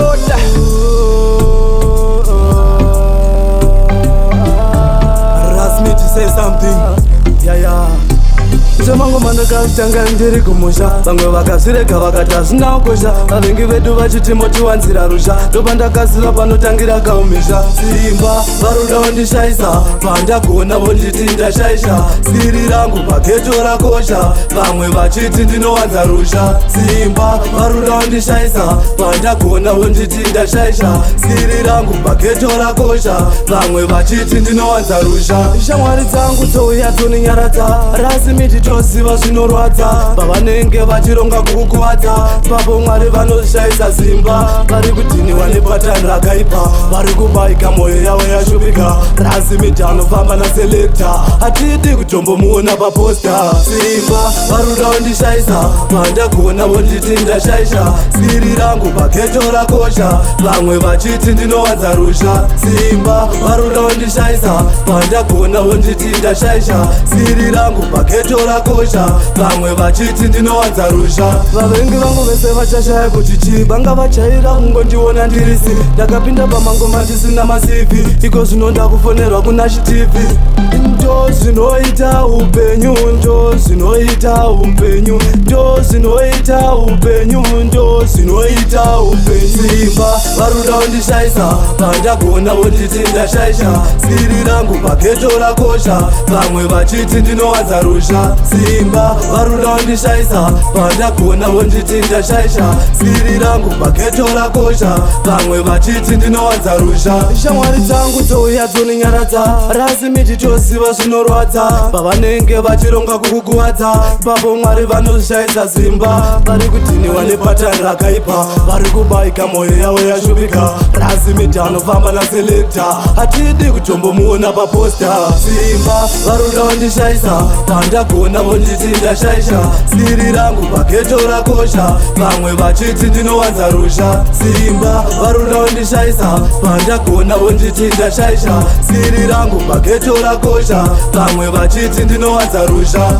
Lord. Ask me to say something. Yeah. Chamangoma ndakatanga ndiri kumusha, vamwe vakazvirega vakati hazvina kukosha, vavengi vedu vachiti motiwanzira rusha, ndopa ndakasiva panotangira kaumisha. Simba varuda wandishaisa, pandagona vonditi ndashaisha, siri rangu pageto rakosha, vamwe vachiti ndinowanza rusha. Simba varuda wandishaisa, pandagona vonditi ndashaisha, siri rangu pageto rakosha, vamwe vachiti ndinowanza rusha. Shamwari dzangu dzouya dzoninyaradza, rasimiti toziva zvinorwadza, pavanenge vachironga kukuvadza, papo Mwari vanoshaisa simba, vari kudhiniwa nepatani rakaipa, vari kubaika mwoyo yavo yashupika. Rasimiti anofamba naselekta, hatidi kutombomuona paposta. Simba varuda wandishaisa, pandagona vonditi ndashaisha, siri rangu pageto rakosha, vamwe vachiti ndinowanza rusha. Simba varuda wandishaisa, pandagona vonditi ndashaisha, siri rangu pageto rakosha, vamwe vachiti ndinowanza rusha. Vavengi vangu vese vachashaya kuti chibanga vachaira kungondiona ndirisi, ndakapinda pamangoma ndisina masivi, iko zvino ndakufonerwa kuna chitivi. Ndo zvinoita upenyu, ndo zvinoita upenyu, ndo zvinoita upenyu, ndo zvinoita upenyu. Simba varuda wandishaisa, pandagona vonditi ndashaisha, siri rangu pageto rakosha, vamwe vachiti ndinowanza rusha. Simba varuda wandishaisa, pandagona vonditi ndashaisha, siri rangu pageto rakosha, vamwe vachiti ndinowanza rusha. Shamwari dzangu dzouya dzoninyaradza, rasimiti toziva zvinorwadza, pavanenge vachironga kukukuvadza, papo Mwari vanoshaisa simba, vari kudhiniwa nepatani rakaipa, vari kubaika mwoyo yavo yashupika. Rasimiti anofamba naselekta, hatidi kutombomuona paposta. Simba varuda wandishaisa, pandagona vonditi ndashaisha, siri rangu pageto rakosha, vamwe vachiti ndinowanza rusha. Simba varuda wandishaisa, pandagona vonditi ndashaisha, siri rangu pageto rakosha, vamwe vachiti ndinowanza rusha.